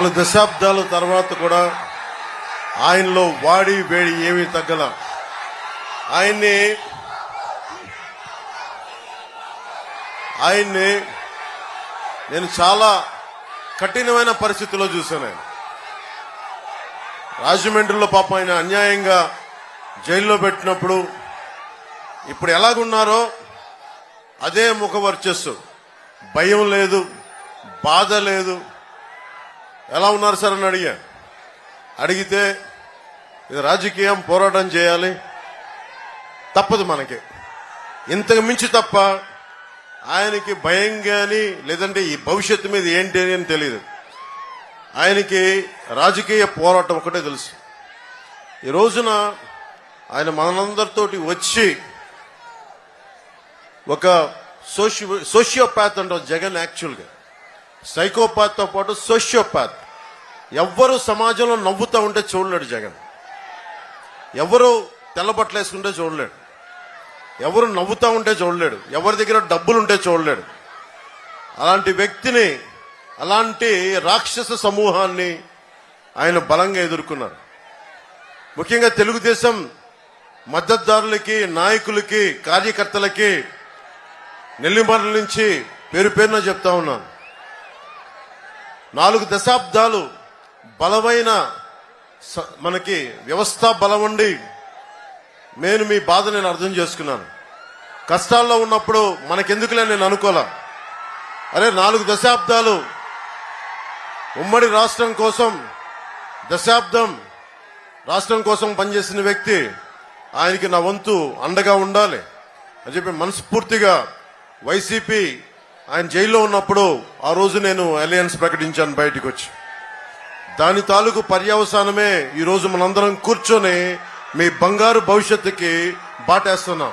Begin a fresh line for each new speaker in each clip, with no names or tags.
4 దశాబ్దాల తర్వాత కూడా ఆయనలో వాడి వేడి ఏమీ తగ్గల. ఆయన్ని నేను చాలా కఠినమైన పరిస్థితిలో చూశాను. రాజమండ్రిలో పాపం ఆయన అన్యాయంగా జైల్లో పెట్టినప్పుడు ఇప్పుడు ఎలాగున్నారో అదే ముఖ వర్చస్సు, భయం లేదు, బాధ లేదు. ఎలా ఉన్నారు సార్ అని అడిగితే ఇది రాజకీయం, పోరాటం చేయాలి, తప్పదు మనకి, ఇంతకు మించి తప్ప ఆయనకి భయం కానీ లేదంటే ఈ భవిష్యత్తు మీద ఏంటి అని తెలియదు. ఆయనకి రాజకీయ పోరాటం ఒకటే తెలుసు. ఈ రోజున ఆయన మనందరితోటి వచ్చి ఒక సోషియోపాత్ అంటారు జగన్. యాక్చువల్గా సైకోపాత్తో పాటు సోషియోపాత్. ఎవ్వరు సమాజంలో నవ్వుతూ ఉంటే చూడలేడు జగన్, ఎవరు తెల్లబట్టలు వేసుకుంటే చూడలేడు, ఎవరు నవ్వుతూ ఉంటే చూడలేడు, ఎవరి దగ్గర డబ్బులుంటే చూడలేడు. అలాంటి వ్యక్తిని, అలాంటి రాక్షస సమూహాన్ని ఆయన బలంగా ఎదుర్కొన్నారు. ముఖ్యంగా తెలుగుదేశం మద్దతుదారులకి, నాయకులకి, కార్యకర్తలకి నెల్లిమర్ల నుంచి పేరు పేరున చెప్తా ఉన్నాను. 4 దశాబ్దాలు బలమైన మనకి వ్యవస్థ బలం ఉండి నేను మీ బాధ నేను అర్థం చేసుకున్నాను. కష్టాల్లో ఉన్నప్పుడు మనకెందుకులే నేను అనుకోలే. అరే 4 దశాబ్దాలు ఉమ్మడి రాష్ట్రం కోసం, దశాబ్దం రాష్ట్రం కోసం పనిచేసిన వ్యక్తి, ఆయనకి నా వంతు అండగా ఉండాలి అని చెప్పి మనస్ఫూర్తిగా వైసీపీ ఆయన జైల్లో ఉన్నప్పుడు ఆ రోజు నేను అలయన్స్ ప్రకటించాను బయటకు వచ్చి. దాని తాలూకు పర్యవసానమే ఈరోజు మనందరం కూర్చొని మీ బంగారు భవిష్యత్తుకి బాటేస్తున్నాం.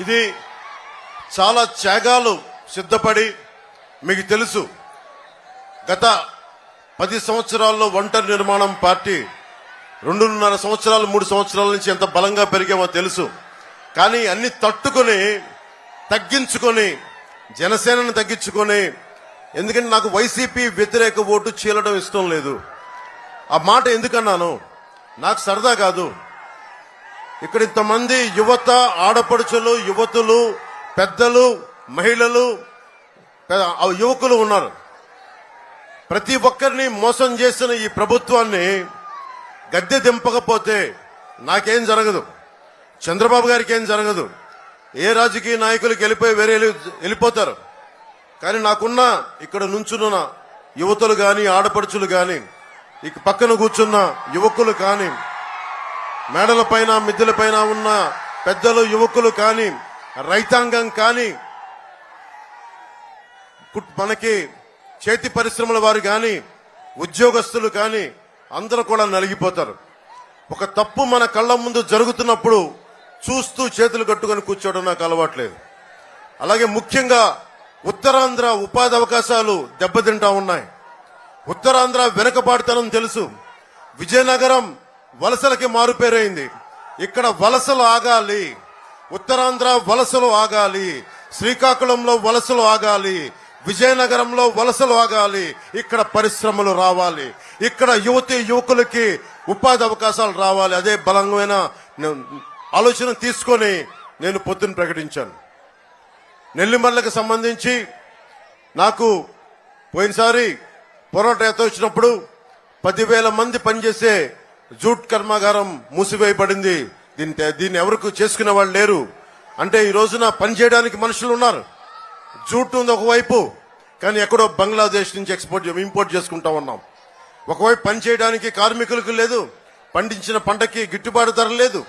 ఇది చాలా త్యాగాలు సిద్ధపడి, మీకు తెలుసు గత 10 సంవత్సరాల్లో ఒంటరి నిర్మాణం పార్టీ 2.5 సంవత్సరాలు 3 సంవత్సరాల నుంచి ఎంత బలంగా పెరిగామో తెలుసు. కానీ అన్ని తట్టుకొని, తగ్గించుకొని, జనసేనను తగ్గించుకొని, ఎందుకంటే నాకు వైసీపీ వ్యతిరేక ఓటు చీలడం ఇష్టం లేదు. ఆ మాట ఎందుకన్నాను, నాకు సరదా కాదు. ఇక్కడ ఇంతమంది యువత, ఆడపడుచులు, యువతులు, పెద్దలు, మహిళలు, యువకులు ఉన్నారు. ప్రతి ఒక్కరిని మోసం చేసిన ఈ ప్రభుత్వాన్ని గద్దె దింపకపోతే నాకేం జరగదు, చంద్రబాబు గారికి ఏం జరగదు, ఏ రాజకీయ నాయకులకు వేరే వెళ్ళిపోతారు. కానీ నాకున్న ఇక్కడ నుంచున్న యువతులు కానీ, ఆడపడుచులు కానీ, ఇక పక్కన కూర్చున్న యువకులు కానీ, మేడల పైన మిద్దెల పైన ఉన్న పెద్దలు, యువకులు కానీ, రైతాంగం కానీ, మనకి చేతి పరిశ్రమల వారు కానీ, ఉద్యోగస్తులు కానీ అందరూ కూడా నలిగిపోతారు. ఒక తప్పు మన కళ్ళ ముందు జరుగుతున్నప్పుడు చూస్తూ చేతులు కట్టుకొని కూర్చోవడం నాకు అలవాట్లేదు. అలాగే ముఖ్యంగా ఉత్తరాంధ్ర ఉపాధి అవకాశాలు దెబ్బతింటా ఉన్నాయి. ఉత్తరాంధ్ర వెనుకబాటుతనం తెలుసు. విజయనగరం వలసలకి మారుపేరైంది. ఇక్కడ వలసలు ఆగాలి, ఉత్తరాంధ్ర వలసలు ఆగాలి, శ్రీకాకుళంలో వలసలు ఆగాలి, విజయనగరంలో వలసలు ఆగాలి, ఇక్కడ పరిశ్రమలు రావాలి, ఇక్కడ యువతి యువకులకి ఉపాధి అవకాశాలు రావాలి. అదే బలమైన ఆలోచన తీసుకొని నేను పొద్దున ప్రకటించాను. నెల్లిమర్లకు సంబంధించి నాకు పోయినసారి పోరాట యాత్ర వచ్చినప్పుడు 10,000 మంది పనిచేసే జూట్ కర్మాగారం మూసివేయబడింది. దీన్ని ఎవరికి చేసుకునే వాళ్ళు లేరు. అంటే ఈ రోజున పనిచేయడానికి మనుషులు ఉన్నారు. జూట్ ఉంది ఒకవైపు, కానీ ఎక్కడో బంగ్లాదేశ్ నుంచి ఇంపోర్ట్ చేసుకుంటా ఉన్నాం. ఒకవైపు పనిచేయడానికి కార్మికులకు లేదు, పండించిన పంటకి గిట్టుబాటు ధర లేదు.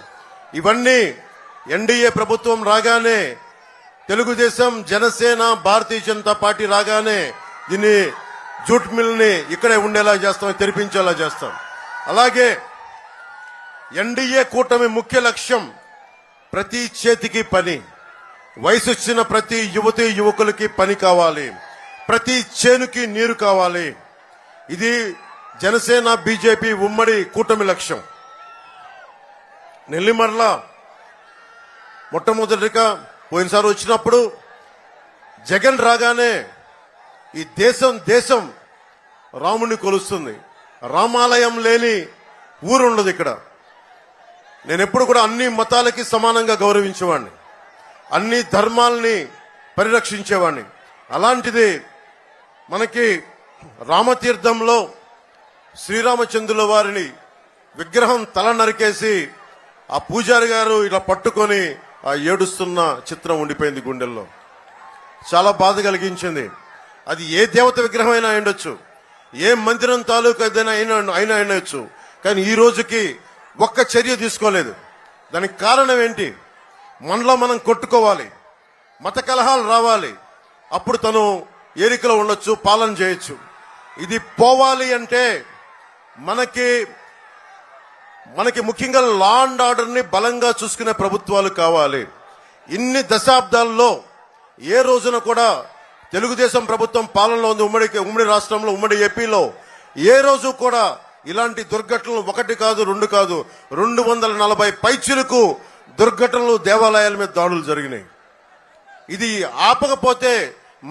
ఇవన్నీ ఎన్డీఏ ప్రభుత్వం రాగానే, తెలుగుదేశం, జనసేన, భారతీయ జనతా పార్టీ రాగానే దీన్ని జూట్ మిల్ని ఇక్కడే ఉండేలా చేస్తాం, తెరిపించేలా చేస్తాం. అలాగే ఎన్డీఏ కూటమి ముఖ్య లక్ష్యం ప్రతి చేతికి పని, వయసు వచ్చిన ప్రతి యువతి యువకులకి పని కావాలి, ప్రతి చేనుకి నీరు కావాలి. ఇది జనసేన బీజేపీ ఉమ్మడి కూటమి లక్ష్యం. నెల్లిమర్ల మొట్టమొదటిగా పోయినసారి వచ్చినప్పుడు జగన్ రాగానే ఈ దేశం రాముని కొలుస్తుంది. రామాలయం లేని ఊరు ఉండదు ఇక్కడ. నేను ఎప్పుడు కూడా అన్ని మతాలకి సమానంగా గౌరవించేవాడిని, అన్ని ధర్మాలని పరిరక్షించేవాడిని. అలాంటిది మనకి రామతీర్థంలో శ్రీరామచంద్రుల వారిని విగ్రహం తల నరికేసి ఆ పూజారి గారు ఇలా పట్టుకొని ఆ ఏడుస్తున్న చిత్రం ఉండిపోయింది గుండెల్లో. చాలా బాధ కలిగించింది. అది ఏ దేవత విగ్రహం అయినా ఉండొచ్చు, ఏ మందిరం తాలూకు అయినా ఉండొచ్చు, కానీ ఈ రోజుకి ఒక్క చర్య తీసుకోలేదు. దానికి కారణం ఏంటి? మనలో మనం కొట్టుకోవాలి, మత కలహాలు రావాలి, అప్పుడు తను ఏరికలో ఉండొచ్చు, పాలన చేయొచ్చు. ఇది పోవాలి అంటే మనకి ముఖ్యంగా లా అండ్ ఆర్డర్ ని బలంగా చూసుకునే ప్రభుత్వాలు కావాలి. ఇన్ని దశాబ్దాల్లో ఏ రోజున కూడా తెలుగుదేశం ప్రభుత్వం పాలనలో ఉంది ఉమ్మడి రాష్ట్రంలో, ఉమ్మడి ఏపీలో ఏ రోజు కూడా ఇలాంటి దుర్ఘటనలు ఒకటి కాదు, రెండు కాదు, 240 పైచిలకు దుర్ఘటనలు, దేవాలయాల మీద దాడులు జరిగినాయి. ఇది ఆపకపోతే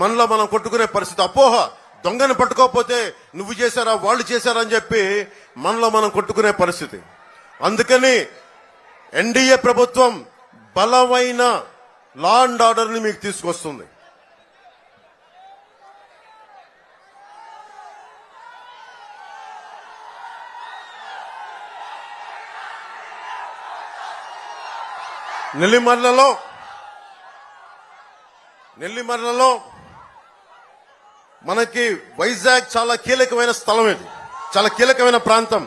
మనలో మనం కొట్టుకునే పరిస్థితి. అపోహ, దొంగని పట్టుకోకపోతే నువ్వు చేశారా వాళ్ళు చేశారా అని చెప్పి మనలో మనం కొట్టుకునే పరిస్థితి. అందుకని ఎన్డీఏ ప్రభుత్వం బలమైన లా అండ్ ఆర్డర్ ని మీకు తీసుకొస్తుంది. నెల్లిమర్లలో మనకి వైజాగ్ చాలా కీలకమైన స్థలం, ఇది చాలా కీలకమైన ప్రాంతం.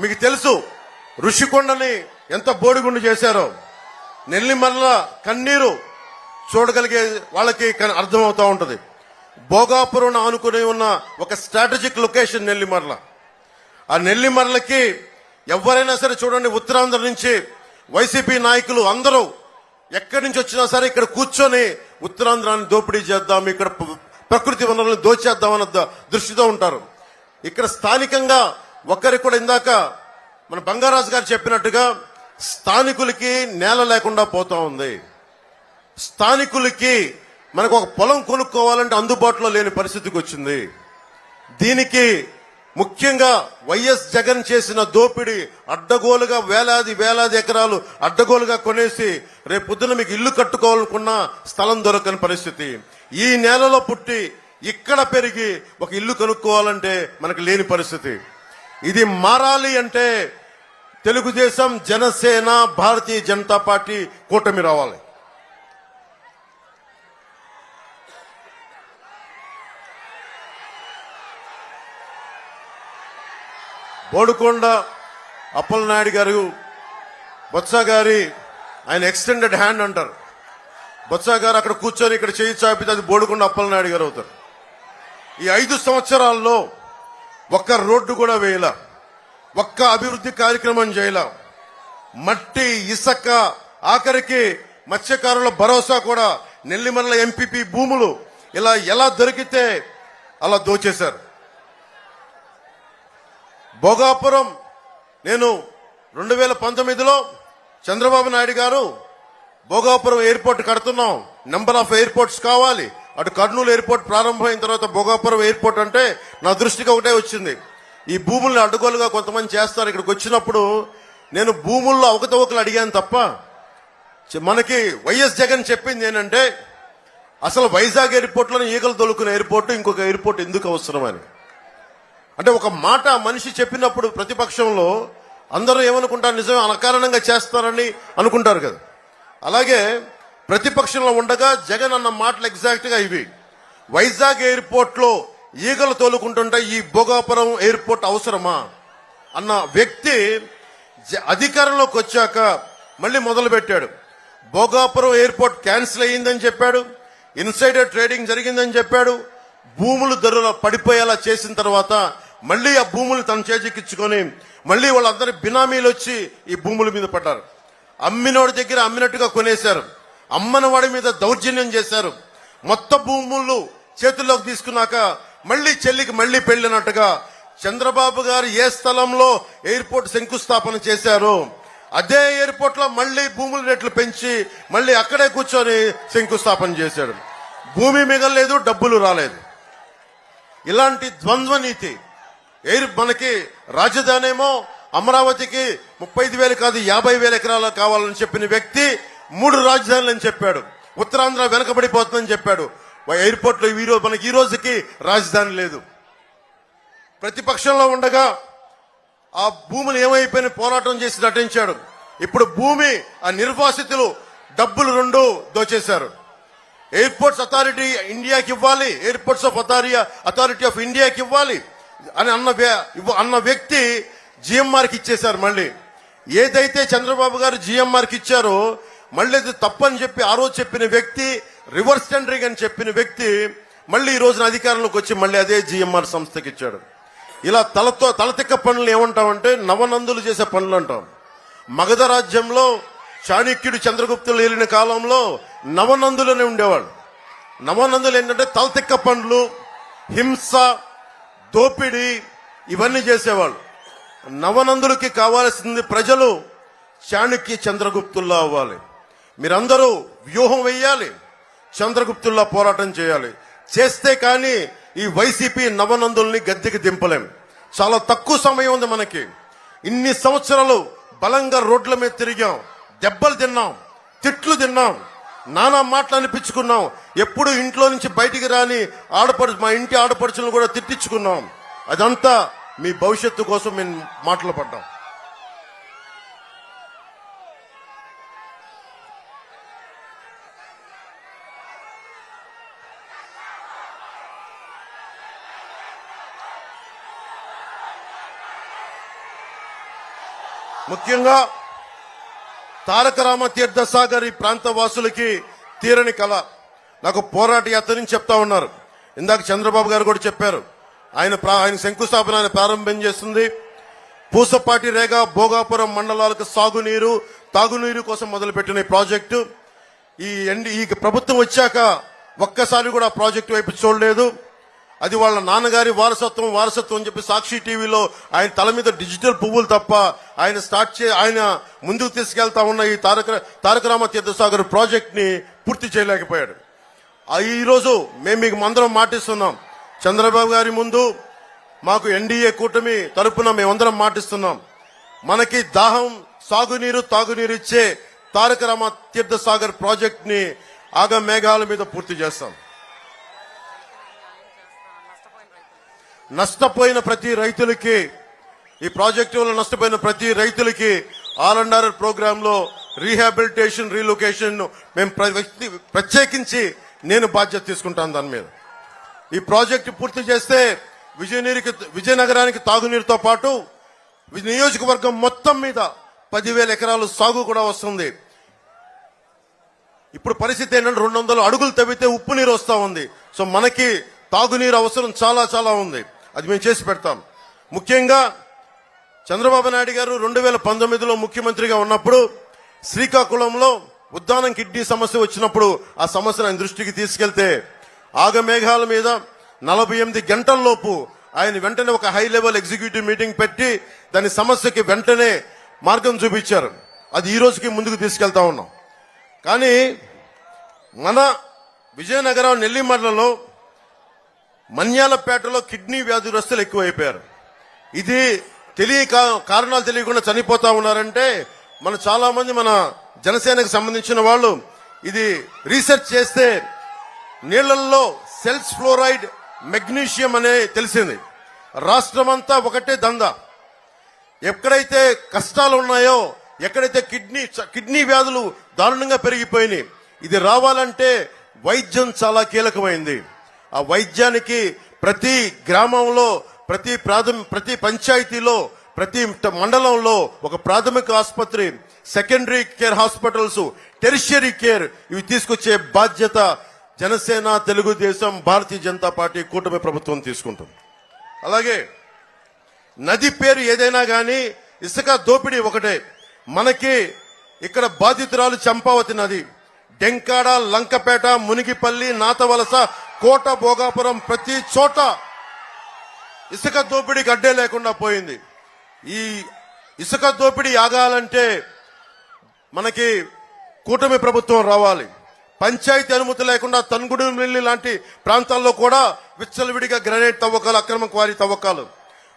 మీకు తెలుసు ఋషికొండని ఎంత బోడిగుండు చేశారో. నెల్లిమర్ల కన్నీరు చూడగలిగే వాళ్ళకి అర్థమవుతా ఉంటది. భోగాపురం ఆనుకుని ఉన్న ఒక స్ట్రాటజిక్ లొకేషన్ నెల్లిమర్ల. ఆ నెల్లిమర్లకి ఎవరైనా సరే చూడండి, ఉత్తరాంధ్ర నుంచి వైసీపీ నాయకులు అందరూ ఎక్కడి నుంచి వచ్చినా సరే ఇక్కడ కూర్చొని ఉత్తరాంధ్రాన్ని దోపిడీ చేద్దాం, ఇక్కడ ప్రకృతి వనరులను దోచేద్దామన్న దృష్టితో ఉంటారు. ఇక్కడ స్థానికంగా ఒక్కరికి కూడా, ఇందాక మన బంగారాజు గారు చెప్పినట్టుగా, స్థానికులకి నేల లేకుండా పోతా ఉంది. స్థానికులకి మనకు ఒక పొలం కొనుక్కోవాలంటే అందుబాటులో లేని పరిస్థితికి వచ్చింది. దీనికి ముఖ్యంగా వైఎస్ జగన్ చేసిన దోపిడీ, అడ్డగోలుగా వేలాది ఎకరాలు అడ్డగోలుగా కొనేసి రేపు పొద్దున మీకు ఇల్లు కట్టుకోవాలనుకున్న స్థలం దొరకని పరిస్థితి. ఈ నేలలో పుట్టి ఇక్కడ పెరిగి ఒక ఇల్లు కొనుక్కోవాలంటే మనకు లేని పరిస్థితి. ఇది మారాలి అంటే తెలుగుదేశం, జనసేన, భారతీయ జనతా పార్టీ కూటమి రావాలి. బోడుకొండ అప్పలనాయుడు గారు, బొత్స గారి ఆయన ఎక్స్టెండెడ్ హ్యాండ్ అంటారు. బొత్స గారు అక్కడ కూర్చొని ఇక్కడ చేయి చాపితే అది బోడుకొండ అప్పలనాయుడు గారు అవుతారు. ఈ 5 సంవత్సరాల్లో ఒక్క రోడ్డు కూడా వేయలా, ఒక్క అభివృద్ధి కార్యక్రమం చేయలా. మట్టి, ఇసుక, ఆఖరికి మత్స్యకారుల భరోసా కూడా, నెల్లిమర్ల ఎంపీపీ భూములు ఇలా ఎలా దొరికితే అలా దోచేశారు. భోగాపురం, నేను 2019లో చంద్రబాబు నాయుడు గారు భోగాపురం ఎయిర్పోర్ట్ కడుతున్నాం, నెంబర్ ఆఫ్ ఎయిర్పోర్ట్స్ కావాలి, అటు కర్నూలు ఎయిర్పోర్ట్ ప్రారంభమైన తర్వాత భోగాపురం ఎయిర్పోర్ట్ అంటే నా దృష్టికి ఒకటే వచ్చింది, ఈ భూముల్ని అడ్డగోలుగా కొంతమంది చేస్తారు. ఇక్కడికి వచ్చినప్పుడు నేను భూముల్లో అవకతవకలు అడిగాను తప్ప, మనకి వైఎస్ జగన్ చెప్పింది ఏంటంటే అసలు వైజాగ్ ఎయిర్పోర్ట్లోనే ఈగలు తొలుకునే ఎయిర్పోర్ట్, ఇంకొక ఎయిర్పోర్ట్ ఎందుకు అవసరమని. అంటే ఒక మాట మనిషి చెప్పినప్పుడు ప్రతిపక్షంలో అందరూ ఏమనుకుంటారు, నిజమే అకారణంగా చేస్తారని అనుకుంటారు కదా. అలాగే ప్రతిపక్షంలో ఉండగా జగన్ అన్న మాటలు ఎగ్జాక్ట్ గా ఇవి. వైజాగ్ ఎయిర్పోర్ట్ లో ఈగలు తోలుకుంటుంటే ఈ భోగాపురం ఎయిర్పోర్ట్ అవసరమా అన్న వ్యక్తి అధికారంలోకి వచ్చాక మళ్ళీ మొదలు పెట్టాడు. భోగాపురం ఎయిర్పోర్ట్ క్యాన్సిల్ అయ్యిందని చెప్పాడు, ఇన్సైడర్ ట్రేడింగ్ జరిగిందని చెప్పాడు. భూములు ధరలు పడిపోయేలా చేసిన తర్వాత మళ్ళీ ఆ భూములు తన చేజిక్కించుకొని మళ్ళీ వాళ్ళందరి బినామీలు వచ్చి ఈ భూముల మీద పడ్డారు. అమ్మినోడి దగ్గర అమ్మినట్టుగా కొనేశారు, అమ్మని వాడి మీద దౌర్జన్యం చేశారు. మొత్తం భూములు చేతుల్లోకి తీసుకున్నాక మళ్ళీ చెల్లికి మళ్ళీ పెళ్లినట్టుగా చంద్రబాబు గారు ఏ స్థలంలో ఎయిర్పోర్ట్ శంకుస్థాపన చేశారో అదే ఎయిర్పోర్ట్ లో మళ్ళీ భూముల రేట్లు పెంచి మళ్ళీ అక్కడే కూర్చొని శంకుస్థాపన చేశాడు. భూమి మిగలలేదు, డబ్బులు రాలేదు. ఇలాంటి ద్వంద్వ నీతి, మనకి రాజధాని ఏమో అమరావతికి 35,000 కాదు 50,000 ఎకరాలు కావాలని చెప్పిన వ్యక్తి 3 రాజధానులు అని చెప్పాడు. ఉత్తరాంధ్ర వెనకబడిపోతుందని చెప్పాడు. ఎయిర్పోర్ట్ లో మనకి ఈ రోజుకి రాజధాని లేదు. ప్రతిపక్షంలో ఉండగా ఆ భూములు ఏమైపోయిన పోరాటం చేసి నటించాడు. ఇప్పుడు భూమి ఆ నిర్వాసితులు డబ్బులు 2 దోచేశారు. ఎయిర్పోర్ట్స్ అథారిటీ ఇండియాకి ఇవ్వాలి, ఎయిర్పోర్ట్స్ ఆఫ్ అథారిటీ ఆఫ్ ఇండియాకి ఇవ్వాలి అని అన్న వ్యక్తి జిఎంఆర్కి ఇచ్చేశారు. మళ్ళీ ఏదైతే చంద్రబాబు గారు జిఎంఆర్కి ఇచ్చారో మళ్ళీ అది తప్పని చెప్పి ఆ రోజు చెప్పిన వ్యక్తి, రివర్స్ టెండరింగ్ అని చెప్పిన వ్యక్తి మళ్ళీ ఈ రోజున అధికారంలోకి వచ్చి మళ్ళీ అదే జిఎంఆర్ సంస్థకి ఇచ్చాడు. ఇలా తలతిక్క పనులు ఏమంటామంటే నవనందులు చేసే పనులు అంటాం. మగధ రాజ్యంలో చాణక్యుడు చంద్రగుప్తులు ఏలిన కాలంలో నవనందులనే ఉండేవాళ్ళు. నవనందులు ఏంటంటే తలతిక్క పనులు, హింస, దోపిడీ ఇవన్నీ చేసేవాళ్ళు. నవనందులకి కావాల్సింది ప్రజలు చాణక్య చంద్రగుప్తుల్లా అవ్వాలి. మీరందరూ వ్యూహం వేయాలి, చంద్రగుప్తుల్లా పోరాటం చేయాలి. చేస్తే కానీ ఈ వైసీపీ నవనందుల్ని గద్దెకి దింపలేం. చాలా తక్కువ సమయం ఉంది మనకి. ఇన్ని సంవత్సరాలు బలంగా రోడ్ల మీద తిరిగాం, దెబ్బలు తిన్నాం, తిట్లు తిన్నాం, నానా మాటలు అనిపించుకున్నాం. ఎప్పుడు ఇంట్లో నుంచి బయటికి రాని మా ఇంటి ఆడపడుచులను కూడా తిట్టించుకున్నాం. అదంతా మీ భవిష్యత్తు కోసం మేము మాటలు పడ్డాం. ముఖ్యంగా తారక రామ తీర్థ సాగర్ ఈ ప్రాంత వాసులకి తీరని కళ. నాకు పోరాట యాత్ర నుంచి చెప్తా ఉన్నారు. ఇందాక చంద్రబాబు గారు కూడా చెప్పారు. ఆయన శంకుస్థాపన ఆయన ప్రారంభం చేస్తుంది. పూసపాటి రేగ భోగాపురం మండలాలకు సాగునీరు, తాగునీరు కోసం మొదలుపెట్టిన ఈ ప్రాజెక్టు ఈ ప్రభుత్వం వచ్చాక ఒక్కసారి కూడా ప్రాజెక్టు వైపు చూడలేదు. అది వాళ్ళ నాన్నగారి వారసత్వం అని చెప్పి సాక్షి టీవీలో ఆయన తల మీద డిజిటల్ పువ్వులు తప్ప ఆయన ముందుకు తీసుకెళ్తా ఉన్న ఈ తారక రామ తీర్థసాగర్ ప్రాజెక్ట్ ని పూర్తి చేయలేకపోయాడు. ఈ రోజు మేము మీకు అందరం మాటిస్తున్నాం. చంద్రబాబు గారి ముందు మాకు ఎన్డీఏ కూటమి తరపున మేమందరం మాటిస్తున్నాం. మనకి దాహం, సాగునీరు, తాగునీరు ఇచ్చే తారక రామ తీర్థసాగర్ ప్రాజెక్ట్ ని ఆగమేఘాల మీద పూర్తి చేస్తాం. నష్టపోయిన ప్రతి రైతులకి, ఈ ప్రాజెక్టు వల్ల నష్టపోయిన ప్రతి రైతులకి ఆర్&ఆర్ ప్రోగ్రామ్ లో రీహాబిలిటేషన్, రీలొకేషన్ మేము ప్రత్యేకించి నేను బాధ్యత తీసుకుంటాను. దాని మీద ఈ ప్రాజెక్టు పూర్తి చేస్తే విజయనగరానికి తాగునీరుతో పాటు నియోజకవర్గం మొత్తం మీద 10,000 ఎకరాలు సాగు కూడా వస్తుంది. ఇప్పుడు పరిస్థితి ఏంటంటే 200 అడుగులు తవ్వితే ఉప్పు నీరు వస్తా ఉంది. సో మనకి తాగునీరు అవసరం చాలా చాలా ఉంది. అది మేము చేసి పెడతాం. ముఖ్యంగా చంద్రబాబు నాయుడు గారు 2019లో ముఖ్యమంత్రిగా ఉన్నప్పుడు శ్రీకాకుళంలో ఉద్దానం కిడ్నీ సమస్య వచ్చినప్పుడు ఆ సమస్యను ఆయన దృష్టికి తీసుకెళ్తే ఆగమేఘాల మీద 48 గంటల్లోపు ఆయన వెంటనే ఒక హై లెవెల్ ఎగ్జిక్యూటివ్ మీటింగ్ పెట్టి దాని సమస్యకి వెంటనే మార్గం చూపించారు. అది ఈ రోజుకి ముందుకు తీసుకెళ్తా ఉన్నాం. కానీ మన విజయనగరం నెల్లిమర్లలో, మన్యాలపేటలో కిడ్నీ వ్యాధిగ్రస్తులు ఎక్కువైపోయారు. ఇది కారణాలు తెలియకుండా చనిపోతా ఉన్నారంటే చాలా మంది మన జనసేనకు సంబంధించిన వాళ్ళు ఇది రీసెర్చ్ చేస్తే నీళ్లలో సెల్స్ ఫ్లోరైడ్, మెగ్నీషియం అనే తెలిసింది. రాష్ట్రమంతా ఒకటే దందా. ఎక్కడైతే కష్టాలు ఉన్నాయో, ఎక్కడైతే కిడ్నీ వ్యాధులు దారుణంగా పెరిగిపోయినాయి, ఇది రావాలంటే వైద్యం చాలా కీలకమైంది. ఆ వైద్యానికి ప్రతి గ్రామంలో, ప్రతి పంచాయతీలో, ప్రతి మండలంలో ఒక ప్రాథమిక ఆసుపత్రి, secondary care hospitals, tertiary care ఇవి తీసుకొచ్చే బాధ్యత జనసేన, తెలుగుదేశం, భారతీయ జనతా పార్టీ కూటమి ప్రభుత్వం తీసుకుంటుంది. అలాగే నది పేరు ఏదైనా గాని ఇసుక దోపిడీ ఒకటే. మనకి ఇక్కడ బాధితురాలు చంపావతి నది, డెంకాడ, లంకపేట, మునిగిపల్లి, నాతవలస, కోట, భోగాపురం ప్రతి చోట ఇసుక దోపిడీకి అడ్డే లేకుండా పోయింది. ఈ ఇసుక దోపిడీ ఆగాలంటే మనకి కూటమి ప్రభుత్వం రావాలి. పంచాయతీ అనుమతి లేకుండా తన్గుడు మిల్లి లాంటి ప్రాంతాల్లో కూడా విచ్చలవిడిగా గ్రానైట్ తవ్వకాలు, అక్రమ క్వారీ తవ్వకాలు.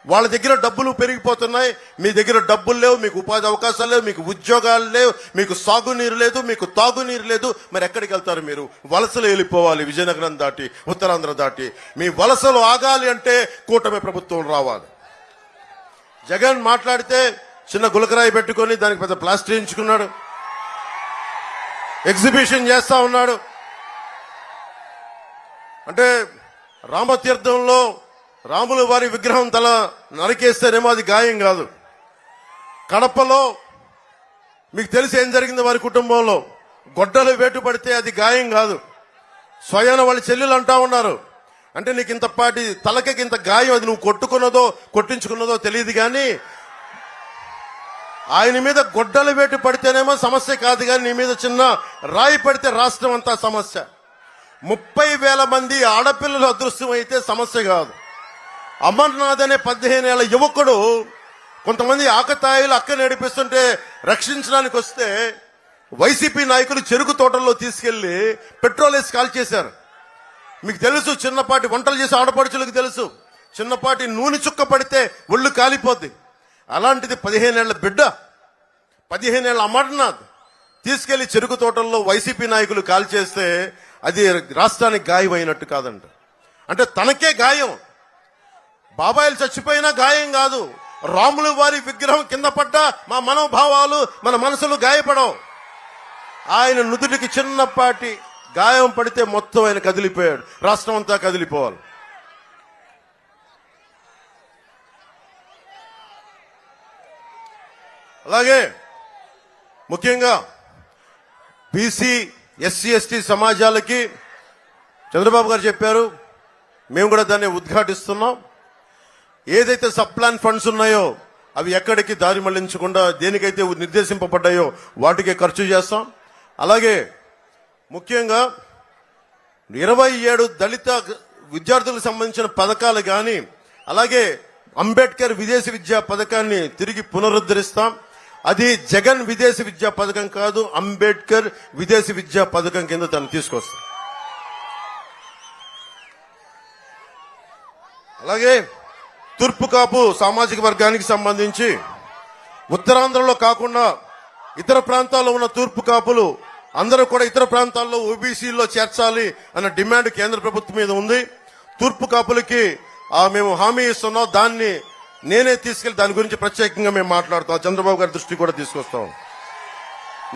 వాళ్ళ దగ్గర డబ్బులు పెరిగిపోతున్నాయి, మీ దగ్గర డబ్బులు లేవు, మీకు ఉపాధి అవకాశాలు లేవు, మీకు ఉద్యోగాలు లేవు, మీకు సాగునీరు లేదు, మీకు తాగునీరు లేదు. మరి ఎక్కడికి వెళ్తారు మీరు? వలసలు వెళ్ళిపోవాలి, విజయనగరం దాటి ఉత్తరాంధ్ర దాటి. మీ వలసలు ఆగాలి అంటే కూటమి ప్రభుత్వం రావాలి. జగన్ మాట్లాడితే చిన్న గులకరాయి పెట్టుకొని దానికి పెద్ద ప్లాస్టర్ వేయించుకున్నాడు, ఎగ్జిబిషన్ చేస్తా ఉన్నాడు. అంటే రామతీర్థంలో రాముల వారి విగ్రహం తల నరికేస్తేనేమో అది గాయం కాదు. కడపలో మీకు తెలిసి ఏం జరిగింది వారి కుటుంబంలో, గొడ్డలు వేటు పడితే అది గాయం కాదు. స్వయాన వాళ్ళ చెల్లెలు అంటా ఉన్నారు, అంటే నీకు ఇంతపాటి తలకి ఇంత గాయం, అది నువ్వు కొట్టుకున్నదో కొట్టించుకున్నదో తెలియదు, కానీ ఆయన మీద గొడ్డలు వేటు పడితేనేమో సమస్య కాదు, కానీ నీ మీద చిన్న రాయి పడితే రాష్ట్రం అంతా సమస్య. 30,000 మంది ఆడపిల్లలు అదృశ్యం అయితే సమస్య కాదు. అమర్నాథ్ అనే 15 ఏళ్ల యువకుడు కొంతమంది ఆకతాయిలు అక్క నడిపిస్తుంటే రక్షించడానికి వస్తే వైసీపీ నాయకులు చెరుకు తోటల్లో తీసుకెళ్లి పెట్రోల్ వేసి కాల్ చేశారు. మీకు తెలుసు, చిన్నపాటి వంటలు చేసే ఆడపడుచులకు తెలుసు, చిన్నపాటి నూనె చుక్క పడితే ఒళ్ళు కాలిపోద్ది. అలాంటిది 15 ఏళ్ల బిడ్డ, 15 ఏళ్ల అమర్నాథ్ తీసుకెళ్లి చెరుకు తోటల్లో వైసీపీ నాయకులు కాల్ చేస్తే అది రాష్ట్రానికి గాయం అయినట్టు కాదంట. అంటే తనకే గాయం. బాబాయిలు చచ్చిపోయినా గాయం కాదు, రాముల వారి విగ్రహం కింద పడ్డా మా మనోభావాలు మన మనసులు గాయపడవు. ఆయన నుదుటికి చిన్నపాటి గాయం పడితే మొత్తం ఆయన కదిలిపోయాడు, రాష్ట్రం అంతా కదిలిపోవాలి. అలాగే ముఖ్యంగా బీసీ ఎస్సీ ఎస్టీ సమాజాలకి చంద్రబాబు గారు చెప్పారు, మేము కూడా దాన్ని ఉద్ఘాటిస్తున్నాం. ఏదైతే సబ్ ప్లాన్ ఫండ్స్ ఉన్నాయో అవి ఎక్కడికి దారి మళ్లించకుండా దేనికైతే నిర్దేశింపబడ్డాయో వాటికే ఖర్చు చేస్తాం. అలాగే ముఖ్యంగా 27 దళిత విద్యార్థులకు సంబంధించిన పథకాలు కానీ, అలాగే అంబేద్కర్ విదేశీ విద్యా పథకాన్ని తిరిగి పునరుద్ధరిస్తాం. అది జగన్ విదేశీ విద్యా పథకం కాదు, అంబేద్కర్ విదేశీ విద్యా పథకం కింద తను తీసుకొస్తాం. అలాగే తూర్పు కాపు సామాజిక వర్గానికి సంబంధించి ఉత్తరాంధ్రలో కాకుండా ఇతర ప్రాంతాల్లో ఉన్న తూర్పు కాపులు అందరూ కూడా ఇతర ప్రాంతాల్లో ఓబీసీలో చేర్చాలి అన్న డిమాండ్ కేంద్ర ప్రభుత్వం మీద ఉంది. తూర్పు కాపులకి మేము హామీ ఇస్తున్నాం, దాన్ని నేనే తీసుకెళ్లి దాని గురించి ప్రత్యేకంగా మేము మాట్లాడుతాం, చంద్రబాబు గారి దృష్టి కూడా తీసుకొస్తాం.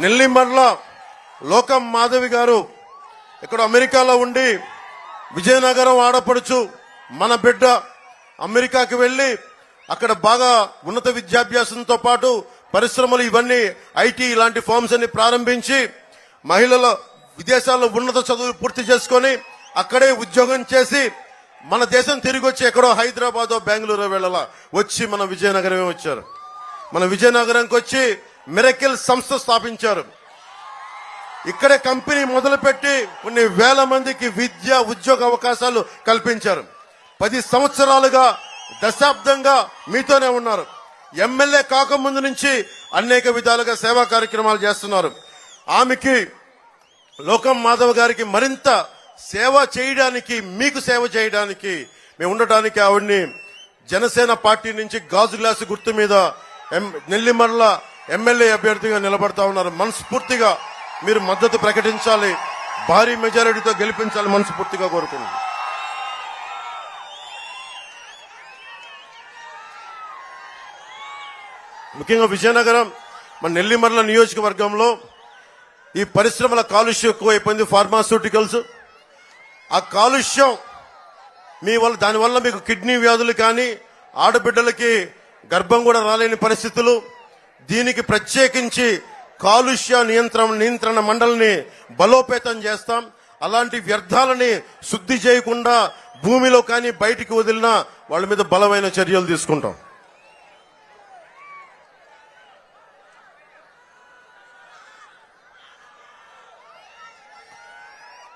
నెల్లిమర్ల లోకం మాధవి గారు ఇక్కడ అమెరికాలో ఉండి విజయనగరం ఆడపడుచు మన బిడ్డ అమెరికాకి వెళ్లి అక్కడ బాగా ఉన్నత విద్యాభ్యాసంతో పాటు పరిశ్రమలు ఇవన్నీ ఐటీ ఇలాంటి ఫార్మ్స్ అన్ని ప్రారంభించి మహిళల విదేశాల్లో ఉన్నత చదువులు పూర్తి చేసుకొని అక్కడే ఉద్యోగం చేసి మన దేశం తిరిగి వచ్చి ఎక్కడో హైదరాబాదో బెంగళూరు వెళ్ళాలా వచ్చి మన విజయనగరమే వచ్చారు. మన విజయనగరంకి వచ్చి మిరకిల్ సంస్థ స్థాపించారు. ఇక్కడే కంపెనీ మొదలుపెట్టి కొన్ని వేల మందికి విద్య ఉద్యోగ అవకాశాలు కల్పించారు. 10 సంవత్సరాలుగా దశాబ్దంగా మీతోనే ఉన్నారు. ఎమ్మెల్యే కాకముందు నుంచి అనేక విధాలుగా సేవా కార్యక్రమాలు చేస్తున్నారు. ఆమెకి లోకం మాధవ్ గారికి మరింత సేవ చేయడానికి, మీకు సేవ చేయడానికి, మేము ఉండటానికి ఆవిడ్ని జనసేన పార్టీ నుంచి గాజు గ్లాసు గుర్తు మీద నెల్లిమర్ల ఎమ్మెల్యే అభ్యర్థిగా నిలబడతా ఉన్నారు. మనస్ఫూర్తిగా మీరు మద్దతు ప్రకటించాలి, భారీ మెజారిటీతో గెలిపించాలి మనస్ఫూర్తిగా కోరుకుంటున్నాను. ముఖ్యంగా విజయనగరం మన నెల్లిమర్ల నియోజకవర్గంలో ఈ పరిశ్రమల కాలుష్యం ఎక్కువైపోయింది, ఫార్మాస్యూటికల్స్. ఆ కాలుష్యం దానివల్ల మీకు కిడ్నీ వ్యాధులు కానీ ఆడబిడ్డలకి గర్భం కూడా రాలేని పరిస్థితులు. దీనికి ప్రత్యేకించి కాలుష్య నియంత్రణ మండలిని బలోపేతం చేస్తాం. అలాంటి వ్యర్థాలని శుద్ధి చేయకుండా భూమిలో కానీ బయటికి వదిలినా వాళ్ళ మీద బలమైన చర్యలు తీసుకుంటాం.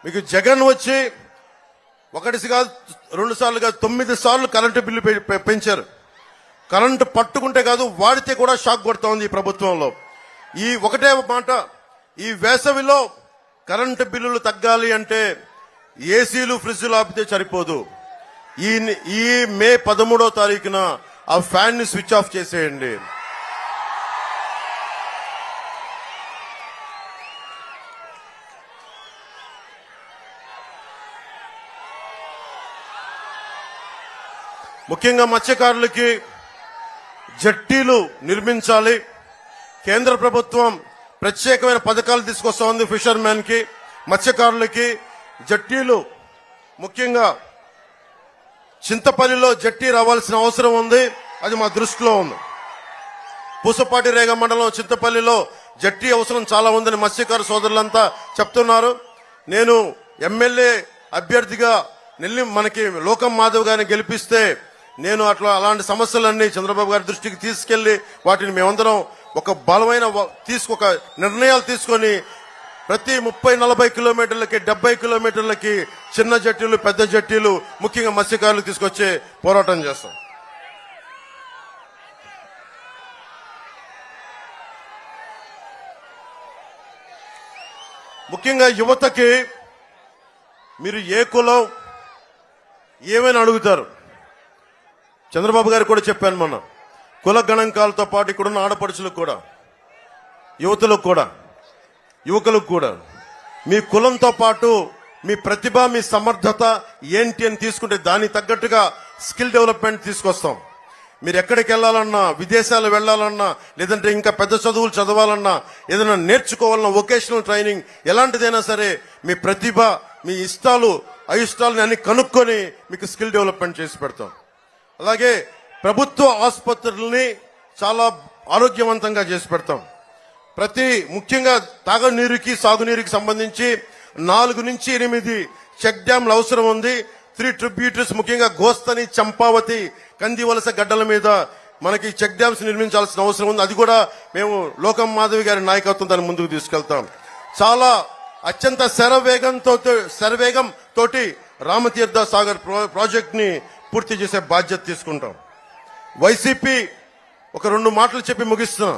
మీకు జగన్ వచ్చి ఒకటి కాదు 2 సార్లు కాదు 9 సార్లు కరెంటు బిల్లు పెంచారు. కరెంటు పట్టుకుంటే కాదు వాడితే కూడా షాక్ కొడతా ఉంది ఈ ప్రభుత్వంలో. ఈ ఒకటే మాట, ఈ వేసవిలో కరెంటు బిల్లులు తగ్గాలి అంటే ఏసీలు ఫ్రిడ్జ్లు ఆపితే సరిపోదు. ఈ మే 13వ తారీఖున ఆ ఫ్యాన్ ని స్విచ్ ఆఫ్ చేసేయండి. ముఖ్యంగా మత్స్యకారులకి జట్టీలు నిర్మించాలి. కేంద్ర ప్రభుత్వం ప్రత్యేకమైన పథకాలు తీసుకొస్తా ఉంది. ఫిషర్మెన్ కి, మత్స్యకారులకి జట్టీలు, ముఖ్యంగా చింతపల్లిలో జట్టీ రావాల్సిన అవసరం ఉంది. అది మా దృష్టిలో ఉంది. పూసపాటి రేగ మండలం చింతపల్లిలో జట్టీ అవసరం చాలా ఉందని మత్స్యకారు సోదరులంతా చెప్తున్నారు. నేను ఎమ్మెల్యే అభ్యర్థిగా మనకి లోకం మాధవ్ గారిని గెలిపిస్తే నేను అలాంటి సమస్యలన్నీ చంద్రబాబు గారి దృష్టికి తీసుకెళ్లి వాటిని మేమందరం ఒక బలమైన ఒక నిర్ణయాలు తీసుకొని ప్రతి 30-40 కిలోమీటర్లకి 70 కిలోమీటర్లకి చిన్న జట్టీలు, పెద్ద జట్టీలు, ముఖ్యంగా మత్స్యకారులు తీసుకొచ్చే పోరాటం చేస్తాం. ముఖ్యంగా యువతకి మీరు ఏ కులం ఏమైనా అడుగుతారు. చంద్రబాబు గారు కూడా చెప్పాను మొన్న, కుల గణాంకాలతో పాటు ఇక్కడున్న ఆడపడుచులకు కూడా, యువతులకు కూడా, యువకులకు కూడా మీ కులంతో పాటు మీ ప్రతిభ, మీ సమర్థత ఏంటి అని తీసుకుంటే దానికి తగ్గట్టుగా స్కిల్ డెవలప్మెంట్ తీసుకొస్తాం. మీరు ఎక్కడికి వెళ్లాలన్నా, విదేశాలు వెళ్లాలన్నా, లేదంటే ఇంకా పెద్ద చదువులు చదవాలన్నా, ఏదైనా నేర్చుకోవాలన్నా, వొకేషనల్ ట్రైనింగ్ ఎలాంటిదైనా సరే మీ ప్రతిభ, మీ ఇష్టాలు, అయిష్టాలని అన్ని కనుక్కొని మీకు స్కిల్ డెవలప్మెంట్ చేసి పెడతాం. అలాగే ప్రభుత్వ ఆసుపత్రుల్ని చాలా ఆరోగ్యవంతంగా చేసి పెడతాం. ముఖ్యంగా తాగునీరుకి, సాగునీరుకి సంబంధించి 4 నుంచి 8 చెక్ డ్యాంలు అవసరం ఉంది. 3 ట్రిబ్యూటరీస్, ముఖ్యంగా గోస్తని, చంపావతి, కందివలస గడ్డల మీద మనకి చెక్ డ్యామ్స్ నిర్మించాల్సిన అవసరం ఉంది. అది కూడా మేము లోకం మాధవి గారి నాయకత్వం దాన్ని ముందుకు తీసుకెళ్తాం. చాలా అత్యంత శరవేగం తోటి రామతీర్థ సాగర్ ప్రాజెక్ట్ ని పూర్తి చేసే బాధ్యత తీసుకుంటాం. వైసీపీ ఒక 2 మాటలు చెప్పి ముగిస్తున్నా.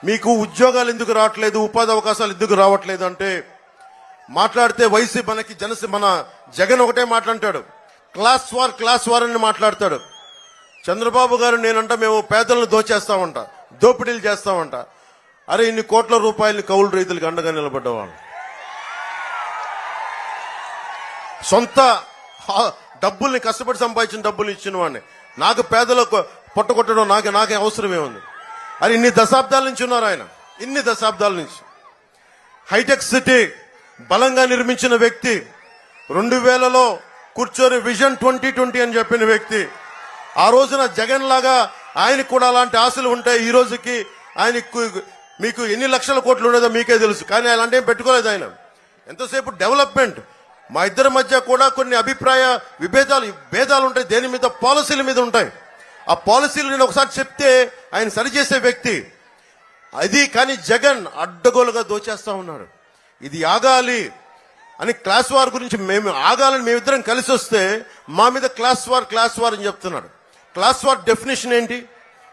మీకు ఉద్యోగాలు ఎందుకు రావట్లేదు, ఉపాధి అవకాశాలు ఎందుకు రావట్లేదు అంటే మాట్లాడితే వైసీపీ మన జగన్ ఒకటే మాట్లాడతాడు, క్లాస్ వార్ అని మాట్లాడతాడు. చంద్రబాబు గారు నేనంట మేము పేదలను దోచేస్తామంట, దోపిడీలు చేస్తామంట. అరే ఇన్ని కోట్ల రూపాయలు కౌలు రైతులకు అండగా నిలబడ్డవాళ్ళు, సొంత డబ్బుల్ని కష్టపడి సంపాదించిన డబ్బులు ఇచ్చిన వాడిని నాకు పేదలకు పొట్టగొట్టడం నాకే అవసరమే ఉంది. అది ఇన్ని దశాబ్దాల నుంచి ఉన్నారు ఆయన, ఇన్ని దశాబ్దాల నుంచి. హైటెక్ సిటీ బలంగా నిర్మించిన వ్యక్తి, 2000లో కూర్చొని విజన్ 2020 అని చెప్పిన వ్యక్తి. ఆ రోజున జగన్ లాగా ఆయనకు కూడా అలాంటి ఆశలు ఉంటాయి. ఈ రోజుకి మీకు ఎన్ని లక్షల కోట్లు ఉండేదో మీకే తెలుసు, కానీ అలాంటి ఏం పెట్టుకోలేదు ఆయన. ఎంతసేపు డెవలప్మెంట్. మా ఇద్దరి మధ్య కూడా కొన్ని అభిప్రాయ భేదాలు ఉంటాయి, దేని మీద, పాలసీల మీద ఉంటాయి. ఆ పాలసీలు నేను ఒకసారి చెప్తే ఆయన సరిచేసే వ్యక్తి అది. కానీ జగన్ అడ్డగోలుగా దోచేస్తా ఉన్నాడు. ఇది ఆగాలి అని క్లాస్ వార్ గురించి ఆగాలని మేమిద్దరం కలిసి వస్తే మా మీద క్లాస్ వార్ అని చెప్తున్నాడు. క్లాస్ వార్ డెఫినేషన్ ఏంటి?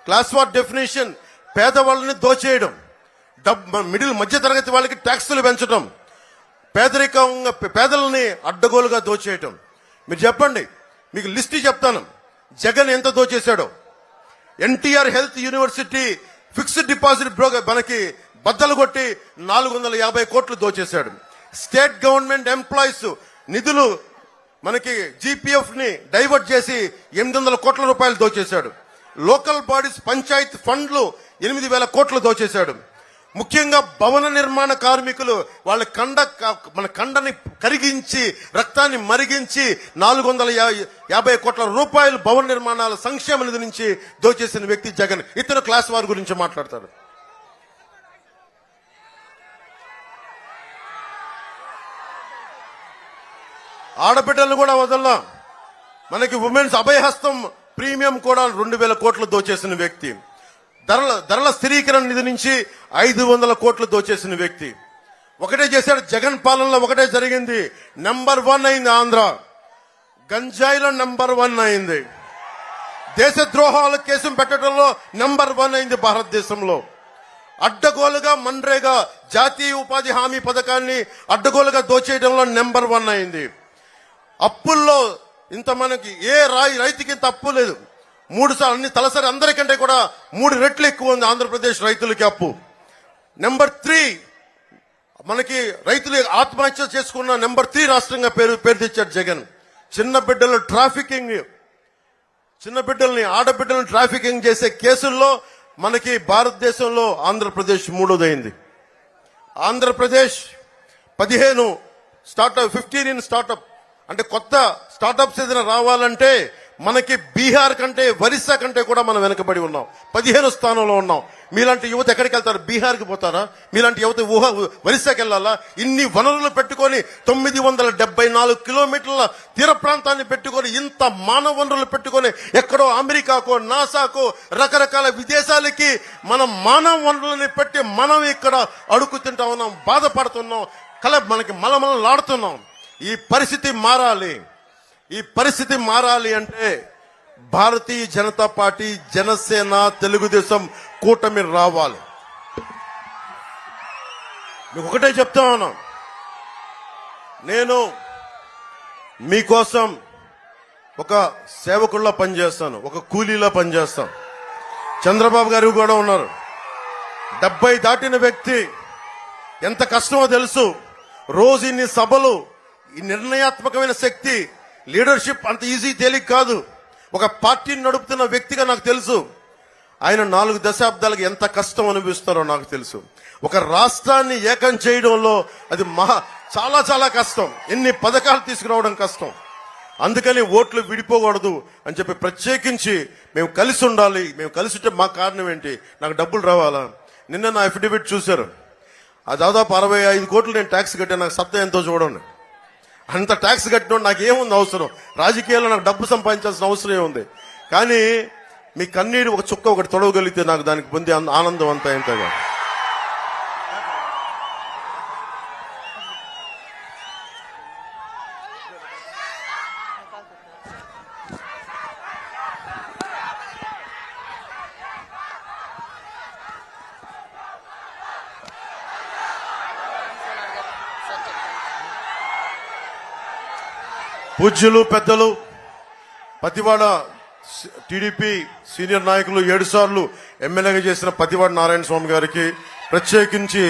క్లాస్ వార్ డెఫినేషన్ పేదవాళ్ళని దోచేయడం, మధ్య తరగతి వాళ్ళకి ట్యాక్సులు పెంచడం, పేదలని అడ్డగోలుగా దోచేయటం. మీరు చెప్పండి, మీకు లిస్ట్ చెప్తాను జగన్ ఎంత దోచేశాడో. NTR health university fixed deposit మనకి బద్దలు కొట్టి 450 కోట్లు దోచేశాడు. స్టేట్ గవర్నమెంట్ ఎంప్లాయీస్ నిధులు మనకి జీపీఎఫ్ ని డైవర్ట్ చేసి 800 కోట్ల రూపాయలు దోచేశాడు. లోకల్ బాడీస్ పంచాయత్ ఫండ్లు 8000 కోట్లు దోచేశాడు. ముఖ్యంగా భవన నిర్మాణ కార్మికులు వాళ్ళ కండని కరిగించి, రక్తాన్ని మరిగించి 450 కోట్ల రూపాయలు భవన నిర్మాణాల సంక్షేమ నిధి నుంచి దోచేసిన వ్యక్తి జగన్. ఇతను క్లాస్ వార్ గురించి మాట్లాడతాడు. ఆడబిడ్డలను కూడా వదల్లా. మనకి ఉమెన్స్ అభయహస్తం ప్రీమియం కూడా 2000 కోట్లు దోచేసిన వ్యక్తి. ధరల స్థిరీకరణ నిధి నుంచి 500 కోట్లు దోచేసిన వ్యక్తి. ఒకటే చేశాడు జగన్ పాలనలో, ఒకటే జరిగింది. నంబర్ 1 అయింది ఆంధ్ర, గంజాయిలో నంబర్ 1 అయింది. దేశద్రోహాల కేసు పెట్టడంలో నంబర్ 1 అయింది భారతదేశంలో. అడ్డగోలుగా మన్రేగా జాతీయ ఉపాధి హామీ పథకాన్ని అడ్డగోలుగా దోచేయడంలో నంబర్ 1 అయింది. అప్పుల్లో ఇంత మనకి రైతుకి ఇంత అప్పు లేదు. 3 సార్లు అన్ని తలసరి అందరికంటే కూడా 3 రెట్లు ఎక్కువ ఉంది ఆంధ్రప్రదేశ్ రైతులకి అప్పు. నెంబర్ 3 మనకి రైతులు ఆత్మహత్య చేసుకున్న నెంబర్ 3 రాష్ట్రంగా పేరు తెచ్చాడు జగన్. చిన్న బిడ్డల్ని ఆడబిడ్డలను ట్రాఫికింగ్ చేసే కేసుల్లో మనకి భారతదేశంలో ఆంధ్రప్రదేశ్ 3వ. Andhra Pradesh 15 startup, 15 startup. అంటే కొత్త స్టార్ట్అప్స్ ఏదైనా రావాలంటే మనకి బీహార్ కంటే, ఒరిస్సా కంటే కూడా మనం వెనకబడి ఉన్నాం. 15 స్థానంలో ఉన్నాం. మీలాంటి యువత ఎక్కడికి వెళ్తారు? బీహార్కి పోతారా? మీలాంటి యువత ఒరిస్సాకి వెళ్ళాలా? ఇన్ని వనరులు పెట్టుకొని 974 కిలోమీటర్ల తీర ప్రాంతాన్ని పెట్టుకొని, ఇంత మానవ వనరులు పెట్టుకొని ఎక్కడో అమెరికాకో, నాసాకో, రకరకాల విదేశాలకి మనం మానవ వనరులని పెట్టి మనం ఇక్కడ అడుగు తింటా ఉన్నాం, బాధపడుతున్నాం, మనకి మలమలలాడుతున్నాం. ఈ పరిస్థితి మారాలి అంటే భారతీయ జనతా పార్టీ, జనసేన, తెలుగుదేశం కూటమి రావాలి. మీకు ఒకటే చెప్తా ఉన్నాం, నేను మీకోసం ఒక సేవకుల్లా పనిచేస్తాను, ఒక కూలీలా పనిచేస్తాను. చంద్రబాబు గారు కూడా ఉన్నారు. 70 దాటిన వ్యక్తి, ఎంత కష్టమో తెలుసు. రోజు ఇన్ని సభలు, ఈ నిర్ణయాత్మకమైన శక్తి, లీడర్షిప్ అంత ఈజీ తేలిక కాదు. ఒక పార్టీని నడుపుతున్న వ్యక్తిగా నాకు తెలుసు. ఆయన 4 దశాబ్దాలకు ఎంత కష్టం అనుభవిస్తారో నాకు తెలుసు. ఒక రాష్ట్రాన్ని ఏకం చేయడంలో అది చాలా చాలా కష్టం. ఎన్ని పథకాలు తీసుకురావడం కష్టం. అందుకని ఓట్లు విడిపోకూడదు అని చెప్పి ప్రత్యేకించి మేము కలిసి ఉండాలి. మేము కలిసి ఉంటే మా కారణం ఏంటి? నాకు డబ్బులు రావాలా? నిన్న నా అఫిడవిట్ చూశారు. ఆ దాదాపు 65 కోట్లు నేను ట్యాక్స్ కట్టాను. నాకు సత్తా ఎంతో చూడండి. అంత ట్యాక్స్ కట్టినోడు నాకు ఏముంది అవసరం? రాజకీయాల్లో నాకు డబ్బు సంపాదించాల్సిన అవసరం ఏముంది? కానీ మీ కన్నీరు ఒక చుక్క ఒకటి తొడవగలిగితే నాకు దానికి పొందే ఆనందం అంతా ఎంతగా. పూజ్యులు, పెద్దలు, పతివాడ టీడీపీ సీనియర్ నాయకులు, 7 సార్లు ఎమ్మెల్యేగా చేసిన పతివాడ నారాయణ స్వామి గారికి ప్రత్యేకించి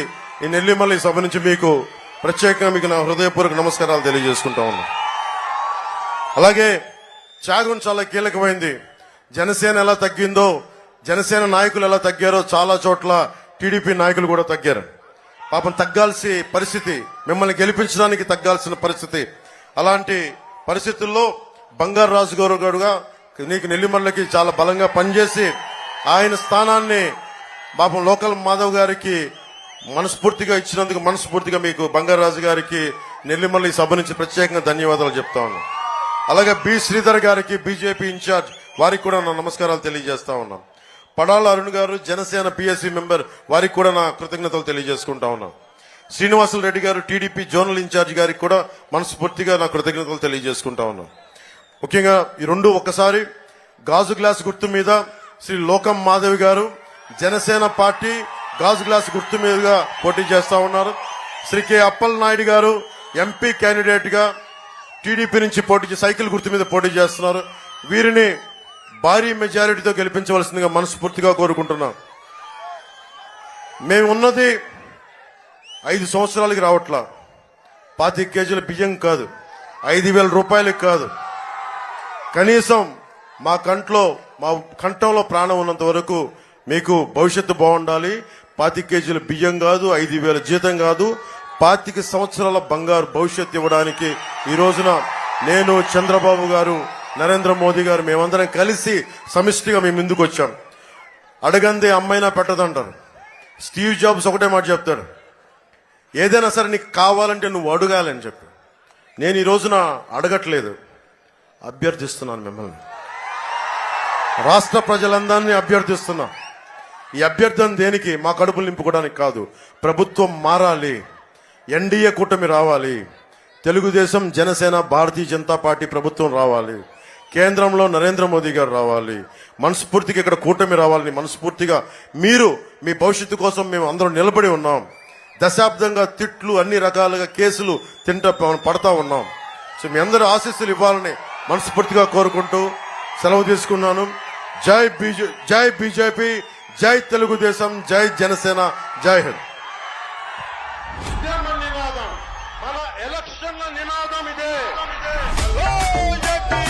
ఈ నెల్లిమల్లి సభ నుంచి మీకు ప్రత్యేకంగా మీకు నా హృదయపూర్వక నమస్కారాలు తెలియజేసుకుంటా ఉన్నా. అలాగే త్యాగం చాలా కీలకమైంది. జనసేన ఎలా తగ్గిందో, జనసేన నాయకులు ఎలా తగ్గారో చాలా చోట్ల టీడీపీ నాయకులు కూడా తగ్గారు. పాపం తగ్గాల్సి పరిస్థితి, మిమ్మల్ని గెలిపించడానికి తగ్గాల్సిన పరిస్థితి. అలాంటి పరిస్థితుల్లో బంగారు రాజు గారుగా నీకు నెల్లిమర్లకి చాలా బలంగా పనిచేసి ఆయన స్థానాన్ని పాపం లోకల్ మాధవ్ గారికి మనస్ఫూర్తిగా ఇచ్చినందుకు మనస్ఫూర్తిగా మీకు బంగారు రాజు గారికి నెల్లిమర్ల సభ నుంచి ప్రత్యేకంగా ధన్యవాదాలు చెప్తా ఉన్నాను. అలాగే బి శ్రీధర్ గారికి, బీజేపీ ఇన్ఛార్జ్, వారికి కూడా నా నమస్కారాలు తెలియజేస్తా ఉన్నాం. పడాల అరుణ్ గారు, జనసేన పిఎస్సి మెంబర్, వారికి కూడా నా కృతజ్ఞతలు తెలియజేసుకుంటా ఉన్నాం. శ్రీనివాసులు రెడ్డి గారు, టీడీపీ జోనల్ ఇన్ఛార్జ్ గారికి కూడా మనస్ఫూర్తిగా నా కృతజ్ఞతలు తెలియజేసుకుంటా ఉన్నాం. ముఖ్యంగా ఈ 2 ఒక్కసారి గాజు గ్లాస్ గుర్తు మీద శ్రీ లోకం మాధవి గారు జనసేన పార్టీ గాజు గ్లాస్ గుర్తు మీదుగా పోటీ చేస్తా ఉన్నారు. శ్రీ కె అప్పల్ నాయుడు గారు ఎంపీ క్యాండిడేట్ గా టీడీపీ నుంచి సైకిల్ గుర్తు మీద పోటీ చేస్తున్నారు. వీరిని భారీ మెజారిటీతో గెలిపించవలసిందిగా మనస్ఫూర్తిగా కోరుకుంటున్నాం. మేము ఉన్నది 5 సంవత్సరాలకి రావట్లా. 25 కేజీల బియ్యం కాదు, 5,000 రూపాయలకి కాదు. కనీసం మా కంఠంలో ప్రాణం ఉన్నంత వరకు మీకు భవిష్యత్తు బాగుండాలి. 25 కేజీల బియ్యం కాదు, 5,000 జీతం కాదు, 25 సంవత్సరాల బంగారు భవిష్యత్తు ఇవ్వడానికి ఈ రోజున నేను, చంద్రబాబు గారు, నరేంద్ర మోదీ గారు మేమందరం కలిసి సమిష్టిగా మేము ముందుకు వచ్చాం. అడగందే అమ్మైనా పెట్టదంటారు. స్టీవ్ జాబ్స్ ఒకటే మాట చెప్తాడు, ఏదైనా సరే నీకు కావాలంటే నువ్వు అడగాలని చెప్పి. నేను ఈ రోజున అడగట్లేదు, అభ్యర్థిస్తున్నాను. మిమ్మల్ని, రాష్ట్ర ప్రజలందరినీ అభ్యర్థిస్తున్నా. ఈ అభ్యర్థన దేనికి? మా కడుపులు నింపుకోవడానికి కాదు. ప్రభుత్వం మారాలి, ఎన్డీఏ కూటమి రావాలి, తెలుగుదేశం, జనసేన, భారతీయ జనతా పార్టీ ప్రభుత్వం రావాలి, కేంద్రంలో నరేంద్ర మోదీ గారు రావాలి, మనస్ఫూర్తిగా ఇక్కడ కూటమి రావాలని మనస్ఫూర్తిగా మీరు మీ భవిష్యత్తు కోసం మేము అందరం నిలబడి ఉన్నాం. దశాబ్దంగా తిట్లు, అన్ని రకాలుగా కేసులు పడతా ఉన్నాం. సో మీ అందరూ ఆశీస్సులు ఇవ్వాలని మనస్ఫూర్తిగా కోరుకుంటూ సెలవు తీసుకున్నాను. జై బీజేపీ, జై తెలుగుదేశం, జై జనసేన, జై హింద్.
ఇదే మన నినాదం, మన ఎలక్షన్ల నినాదం ఇదే.
Hello AP